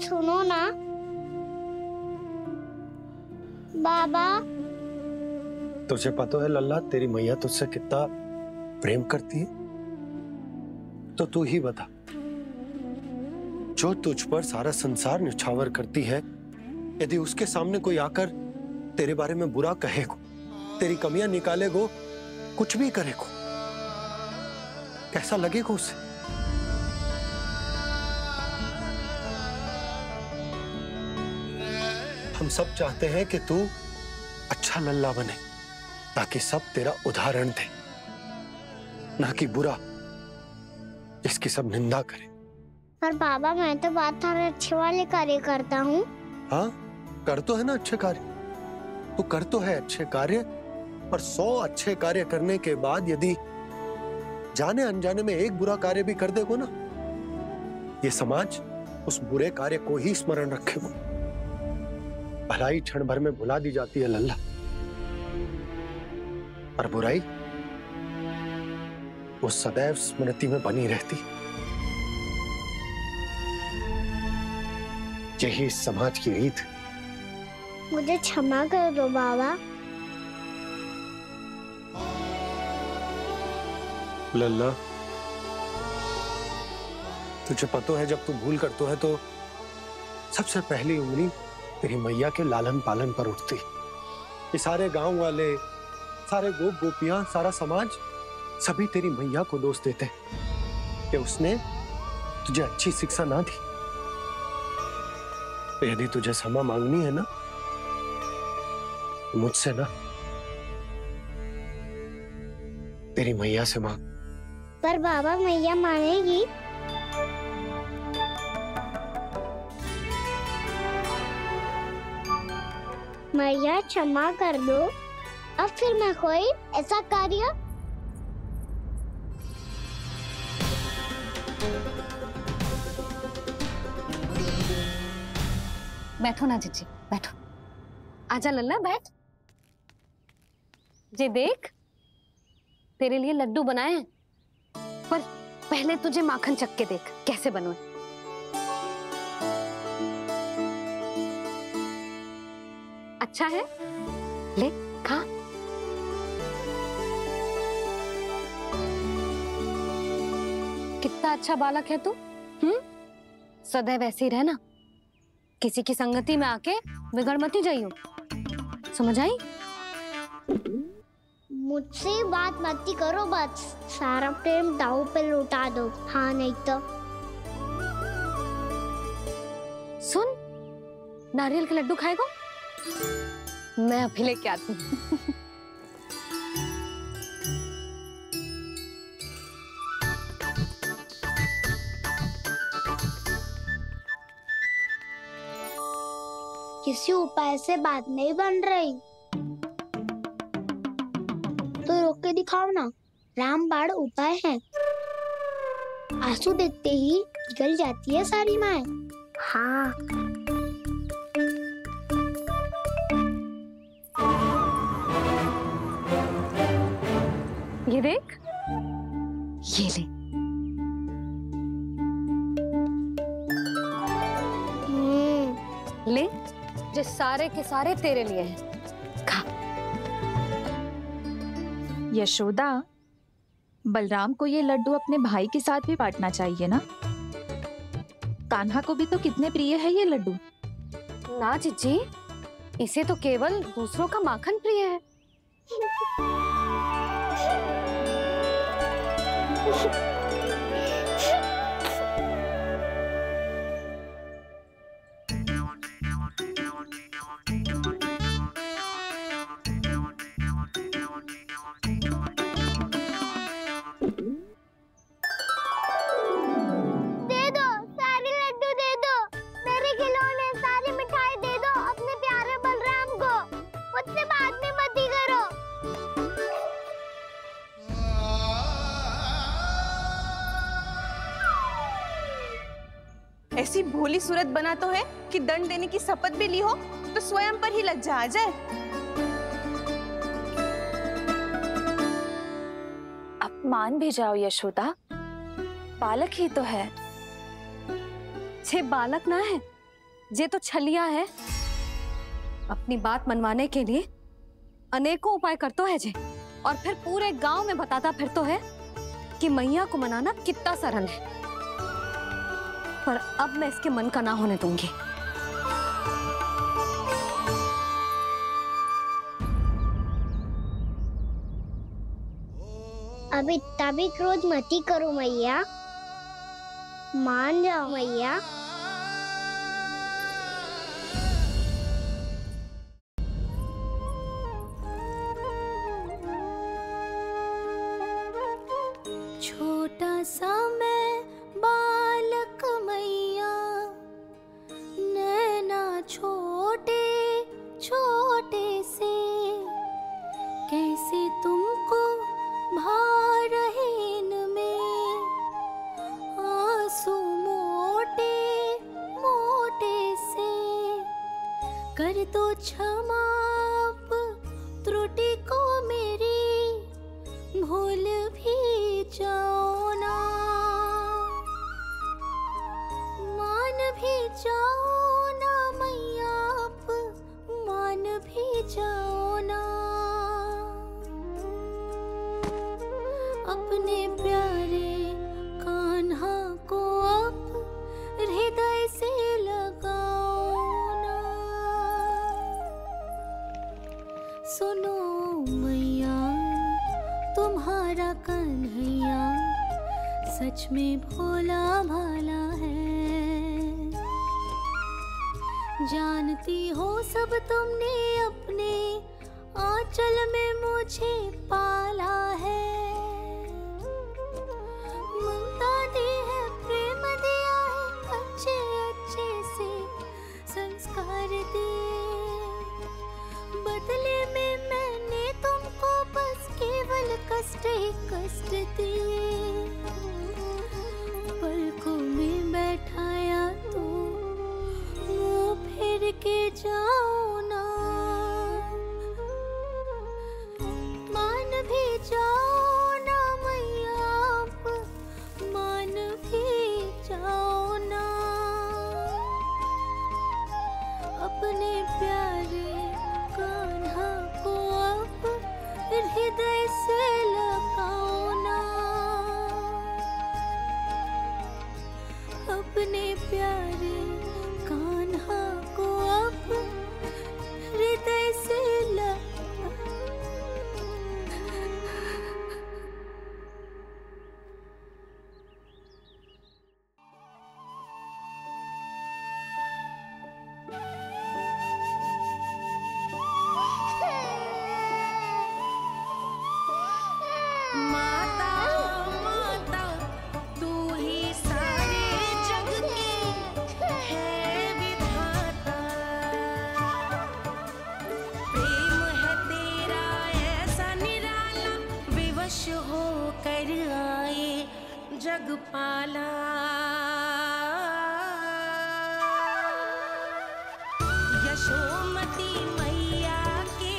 सुनो ना बाबा। तुझे पता है लल्ला, तेरी मैया तुझसे कितना प्रेम करती है? तो तू ही बता, जो तुझ पर सारा संसार न्यौछावर करती है, यदि उसके सामने कोई आकर तेरे बारे में बुरा कहेगो, तेरी कमियां निकालेगो, कुछ भी करेगो, कैसा लगेगा उसे? हम सब चाहते हैं कि तू अच्छा लल्ला बने, ताकि सब तेरा उदाहरण दे, ना कि बुरा जिसकी सब निंदा करे। पर बाबा मैं तो बात थारे अच्छे वाले कार्य करता हूँ। हाँ, कर तो है ना अच्छे कार्य, तू कर तो है अच्छे कार्य, पर 100 अच्छे कार्य करने के बाद यदि जाने अनजाने में एक बुरा कार्य भी कर देगो ना, ये समाज उस बुरे कार्य को ही स्मरण रखेगो। भलाई क्षण भर में भुला दी जाती है लल्ला, और बुराई वो सदैव स्मृति में बनी रहती। यही इस समाज की रीत। मुझे क्षमा कर दो बाबा। लल्ला, तुझे पता है जब तू भूल करतो है तो सबसे पहली उंगली तेरी मैया के लालन पालन पर उठती। ये सारे गांव वाले, सारे गोप गोपियां, सारा समाज सभी तेरी मैया को दोष देते कि उसने तुझे अच्छी शिक्षा ना दी। तो यदि तुझे क्षमा मांगनी है ना, मुझसे ना, तेरी मैया से मांग। पर बाबा मैया मानेगी? मैया क्षमा कर दो, अब फिर मैं कोई ऐसा कार्य। बैठो ना जीजी, बैठो। आजा लल्ला, बैठ। जे देख, तेरे लिए लड्डू बनाए हैं, पर पहले तुझे माखन चख के देख कैसे बने। अच्छा है, ले खा। कितना अच्छा बालक है तू। सदैव ऐसे ही रहना, किसी की संगति में आके बिगड़ मत जाइयो, समझ आई? मुझसे बात मत करो, बस सारा प्रेम दाव पे लुटा दो। हाँ नहीं तो सुन, नारियल के लड्डू खाएगा? मैं अभी लेके आती हूँ। किसी उपाय से बात नहीं बन रही तो रोक के दिखाओ ना। रामबाण उपाय है, आंसू देखते ही निकल जाती है सारी माए। हाँ ये देख, ये ले। ले, जो सारे के सारे तेरे लिए हैं, खा। यशोदा, बलराम को ये लड्डू अपने भाई के साथ भी बांटना चाहिए ना। कान्हा को भी तो कितने प्रिय है ये लड्डू। ना जीजी, इसे तो केवल दूसरों का माखन प्रिय है। ऐसी भोली सूरत बना तो है कि दंड देने की शपथ भी ली हो तो स्वयं पर ही लज्जा आ जाए। अब मान भी जाओ यशोदा, बालक ही तो है। छे बालक ना है ये तो छलिया है, अपनी बात मनवाने के लिए अनेकों उपाय करतो है जे, और फिर पूरे गांव में बताता फिरतो है कि मैया को मनाना कितना सरल है। पर अब मैं इसके मन का ना होने दूंगी। अब इतना भी क्रोध मती करो मैया, मान जाओ मैया। छोटा सा मैं बालक मैया, नैना छोटे छोटे से, कैसे तुमको भा रहे इनमें आंसू मोटे मोटे से। कर दो क्षमा त्रुटि को मेरी, भूल भी जाओ ना, मान भी जाओ ना मैया, आप मान भी जाओ ना। अपने प्यारे कान्हा को अब हृदय से लगाओ ना। सुनो मैया, तुम्हारा कन्हैया सच में भोला भाला है। जानती हो सब तुमने अपने आंचल में मुझे पाला है। ममता दी है, प्रेम दिया है, अच्छे अच्छे से संस्कार दिए। बदले में मैंने तुमको बस केवल कष्ट ही कष्ट दिए। पलकों में बैठाया तो मुंह फेर के जाओ ना, मान भी जाओ ना मैया, आप मान भी जाओ ना। अपने प्यारे कान्हा को अब हृदय से लगाओ ना। अपने प्यारे कान्हा को अब हृदय से माता माता तू ही सारे जग के है विधाता। प्रेम है तेरा ऐसा निराला, विवश हो कर आए जग पाला। यशोमती मैया के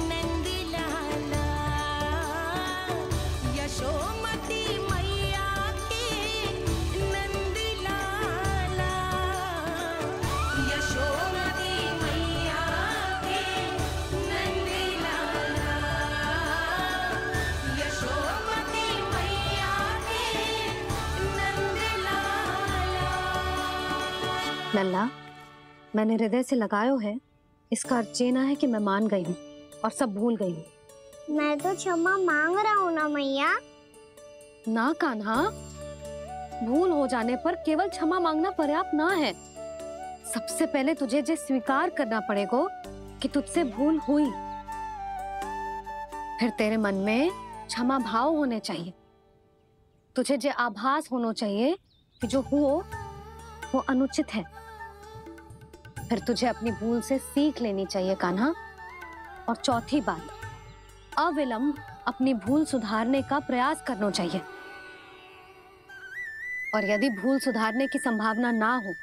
नंद लाला, यशोमती मैया के नंद लाला, यशोमती मैया के नंद लाला, यशोमती मैया के नंद लाला। लल्ला, मैंने हृदय से लगायो है, इसका अर्थ ये ना है कि मैं मान गई हूँ और सब भूल गई हूँ। मैं तो क्षमा मांग रहा हूँ ना मैया। ना कान्हा, भूल हो जाने पर केवल क्षमा मांगना पर्याप्त ना है। सबसे पहले तुझे ये स्वीकार करना पड़ेगा कि तुझसे भूल हुई। फिर तेरे मन में क्षमा भाव होने चाहिए। तुझे ये आभास होना चाहिए कि जो हुआ वो अनुचित है। फिर तुझे अपनी भूल से सीख लेनी चाहिए कान्हा। और चौथी बात, अविलंब अपनी भूल सुधारने का प्रयास करना चाहिए। और यदि भूल सुधारने की संभावना ना हो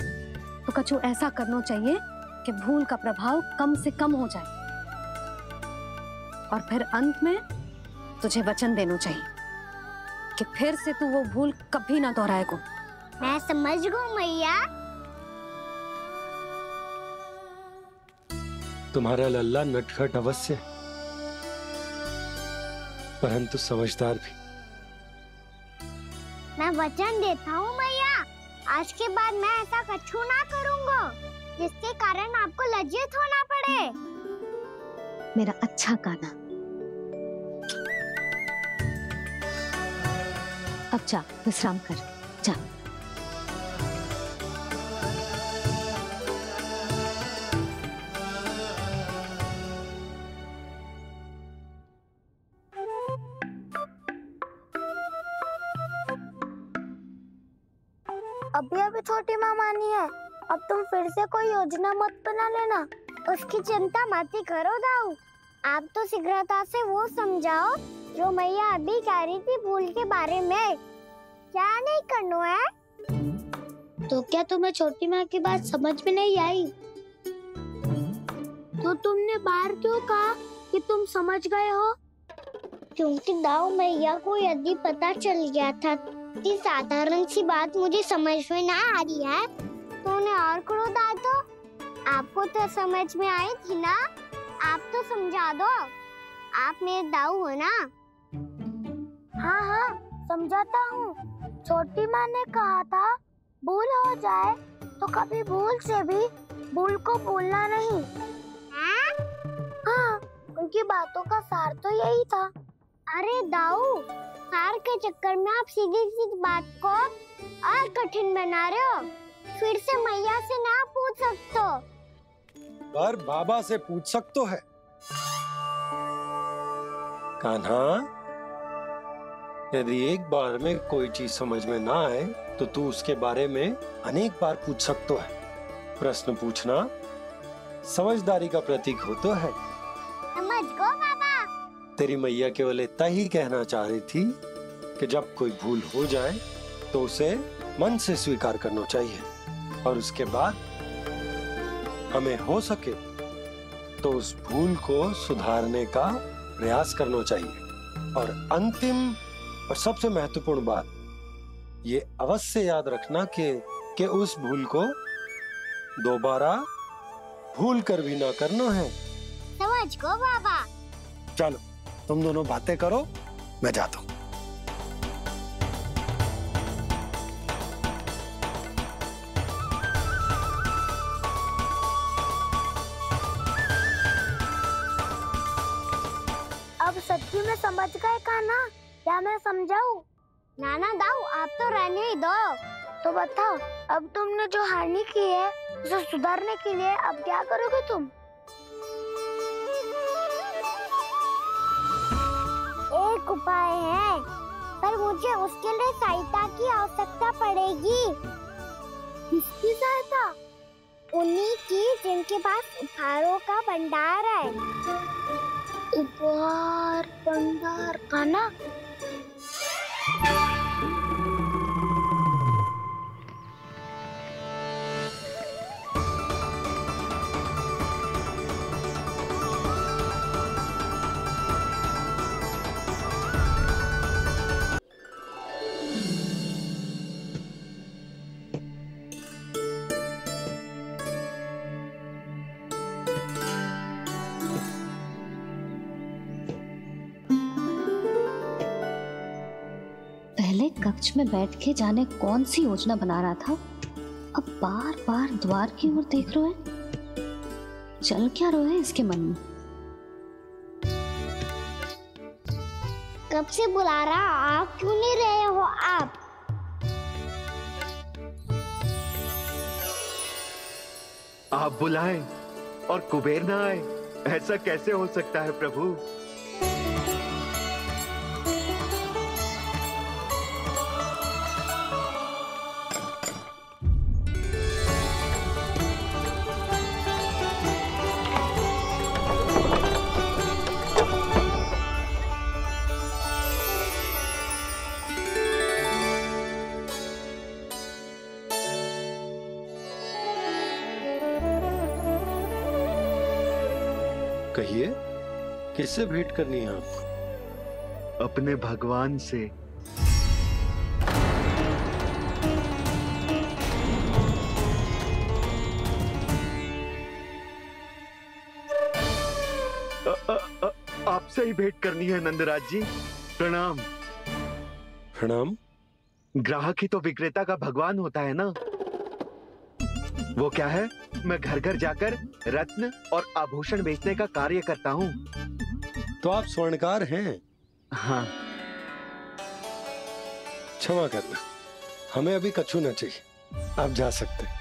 तो कछु ऐसा करना चाहिए कि भूल का प्रभाव कम से कम हो जाए। और फिर अंत में तुझे वचन देना चाहिए कि फिर से तू वो भूल कभी ना दोहराएगा। मैं समझ गई मैया। तुम्हारा लल्ला नटखट अवश्य है, परंतु समझदार भी। मैं वचन देता हूँ मैया, आज के बाद मैं ऐसा कछु ना करूँगा जिसके कारण आपको लज्जित होना पड़े। मेरा अच्छा कान्हा, अब जा विश्राम कर, जा। अभी अभी छोटी माँ मानी है, अब तुम फिर से कोई योजना मत बना लेना। उसकी चिंता मत ही करो दाऊ, आप तो शीघ्रता से वो समझाओ जो मैया अभी कह रही थी भूल के बारे में। क्या नहीं करना है? तो क्या तुम्हें छोटी माँ की बात समझ में नहीं आई? तो तुमने बाहर क्यों कहा कि तुम समझ गए हो? क्योंकि दाऊ मैया को यदि पता चल गया था कि साधारण सी बात मुझे समझ में ना आ रही है तो उन्हें और क्रोध आया तो आपको तो समझ में आई थी ना, आप तो समझा दो, आप मेरे दाऊ हो ना। हाँ हाँ समझाता हूँ, छोटी माँ ने कहा था भूल हो जाए तो कभी भूल से भी भूल को भूलना नहीं। हाँ उनकी बातों का सार तो यही था। अरे दाऊ, सार के चक्कर में आप सीधी सीधी बात को और कठिन बना रहे हो। फिर से मैया से ना पूछ सकते हो, पर बाबा से पूछ सकते है। कान्हा, यदि एक बार में कोई चीज समझ में ना आए तो तू उसके बारे में अनेक बार पूछ सकते है। प्रश्न पूछना समझदारी का प्रतीक होता है। समझ गो बाबा। तेरी मैया केवल इतना ही कहना चाह रही थी कि जब कोई भूल हो जाए तो उसे मन से स्वीकार करना चाहिए और उसके बाद हमें हो सके तो उस भूल को सुधारने का प्रयास करना चाहिए। और अंतिम और सबसे महत्वपूर्ण बात ये अवश्य याद रखना कि उस भूल को दोबारा भूल कर भी ना करना है। समझ गो बाबा। चलो तुम दोनों बातें करो, मैं जाता हूँ। अब सच्ची में समझ गए कान्हा, क्या मैं समझाऊं? नाना दाऊ आप तो रहने ही दो। तो बताओ, अब तुमने जो हानि की है उसे सुधारने के लिए अब क्या करोगे तुम? एक उपाय है, पर मुझे उसके लिए सहायता की आवश्यकता पड़ेगी। किसकी सहायता? उन्हीं की जिनके पास उपहारों का भंडार है। उपहार भंडार का ना? पहले कक्ष में बैठ के जाने कौन सी योजना बना रहा था, अब बार बार द्वार की ओर देख रहे हैं। चल क्या रहे हैं इसके मन में? कब से बुला रहा, आप क्यों नहीं रहे हो? आप बुलाएं और कुबेर ना आए, ऐसा कैसे हो सकता है प्रभु? कहिए, किससे भेंट करनी है आपको? अपने भगवान से। आपसे ही भेंट करनी है नंदराज जी। प्रणाम। प्रणाम। ग्राहक ही तो विक्रेता का भगवान होता है ना। वो क्या है, मैं घर घर जाकर रत्न और आभूषण बेचने का कार्य करता हूँ। तो आप स्वर्णकार हैं? हाँ। क्षमा करना, हमें अभी कछु न चाहिए, आप जा सकते हैं।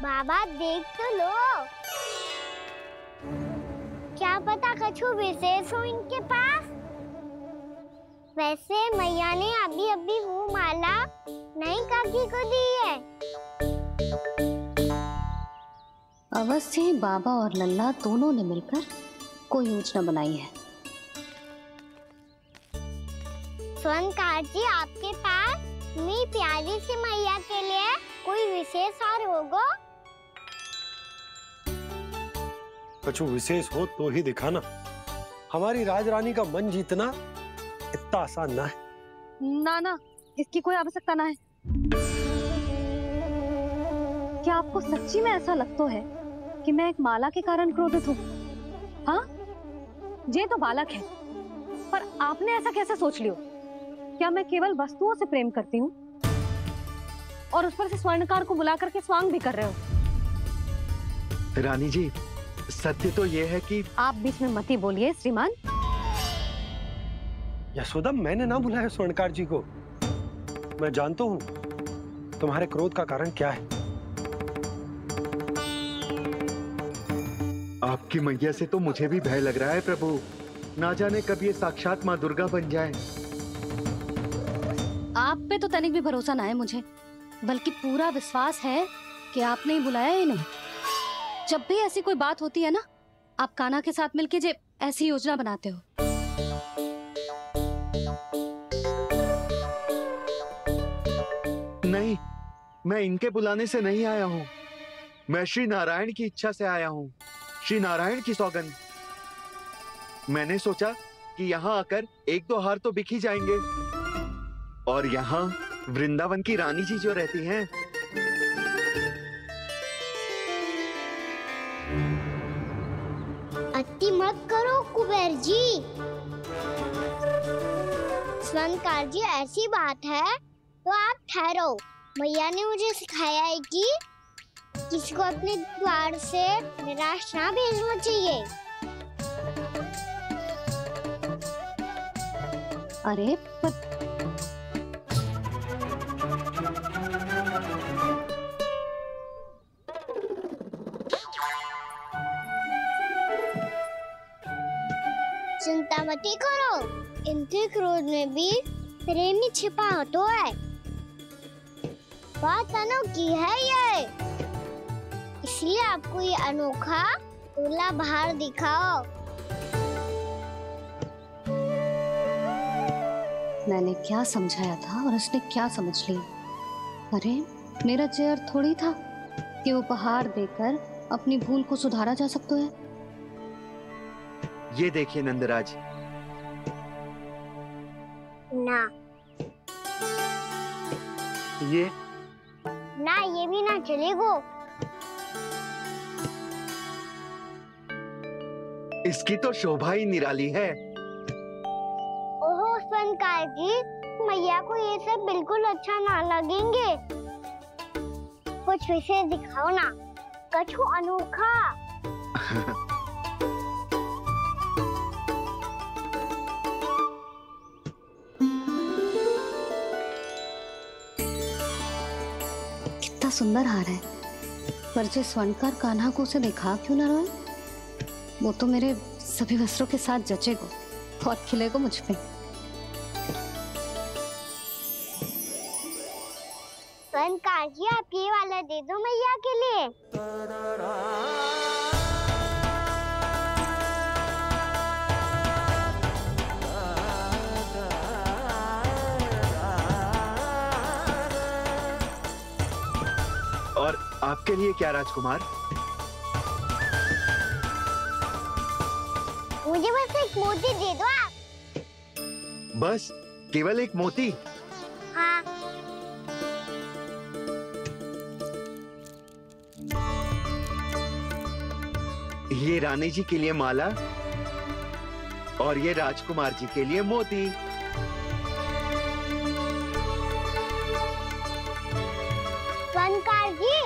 बाबा देख तो लो, क्या पता कछु विशेष हो इनके पास। वैसे मैया ने अभी अभी वो माला नई काकी को दी है। अवश्य ही बाबा और लल्ला दोनों ने मिलकर कोई योजना बनाई है। स्वर्णकार जी, आपके पास मेरी प्यारी सी मैया के लिए कोई विशेष हार होगा? कछु विशेष हो तो ही दिखाना। हमारी राजरानी का मन जीतना इतना आसान ना है। ना ना, इसकी कोई आवश्यकता ना है। क्या आपको सच्ची में ऐसा लगता है कि मैं एक माला के कारण क्रोधित हूँ? हाँ, ये तो बालक है, पर आपने ऐसा कैसे सोच लियो? क्या मैं केवल वस्तुओं से प्रेम करती हूँ और उस पर से स्वर्णकार को बुला करके स्वांग भी कर रहे हो? रानी जी, सत्य तो ये है कि आप बीच में मत ही बोलिए श्रीमान। यशोदा, मैंने ना बुलाया स्वर्णकार जी को। मैं जानता हूँ तुम्हारे क्रोध का कारण क्या है। आपकी मैया से तो मुझे भी भय लग रहा है प्रभु। ना जाने कब ये साक्षात माँ दुर्गा बन जाए। आप पे तो तनिक भी भरोसा ना है मुझे, बल्कि पूरा विश्वास है कि आपने ही बुलाया ही नहीं। जब भी ऐसी कोई बात होती है ना, आप कान्हा के साथ मिलके जे ऐसी योजना बनाते हो। नहीं, मैं इनके बुलाने से नहीं आया हूँ। मैं श्री नारायण की इच्छा से आया हूँ। श्री नारायण की सौगंध। मैंने सोचा कि यहाँ आकर एक दो हार तो बिक ही जाएंगे। और यहाँ वृंदावन की रानी जी जो रहती हैं, अति मत करो कुबेर जी। स्वर्णकार जी, ऐसी बात है तो आप ठहरो। मैया ने मुझे सिखाया है कि किसी को अपने द्वार से निराश ना भेजना चाहिए। अरे पर चिंता मत करो, इनके क्रोध में भी प्रेम ही छिपा तो है। बात अनोखी है ये, इसलिए आपको ये अनोखा दूल्हा बाहर दिखाओ। मैंने क्या समझाया था और उसने क्या समझ लिया? अरे मेरा चेयर थोड़ी था कि उपहार देकर अपनी भूल को सुधारा जा सकता है। ये देखिए नंदराज। ना ये ना, ये भी ना चलेगो। इसकी तो शोभा ही निराली है। ओहो स्वर्णकार जी, मैया को ये सब बिल्कुल अच्छा ना लगेंगे। कुछ विशेष दिखाओ ना, कछु अनोखा। कितना सुंदर हार है, पर जो स्वर्णकार कान्हा को उसे दिखा क्यों ना रोए? वो तो मेरे सभी वस्त्रों के साथ जचेगा, बहुत खिलेगा मुझ पे। स्वर्णकार जी, आप ये वाला दे दो मैया के लिए। और आपके लिए क्या राजकुमार? मुझे बस एक मोती दे दो आप। बस केवल एक मोती? हाँ। ये रानी जी के लिए माला और ये राजकुमार जी के लिए मोती। स्वर्णकार जी,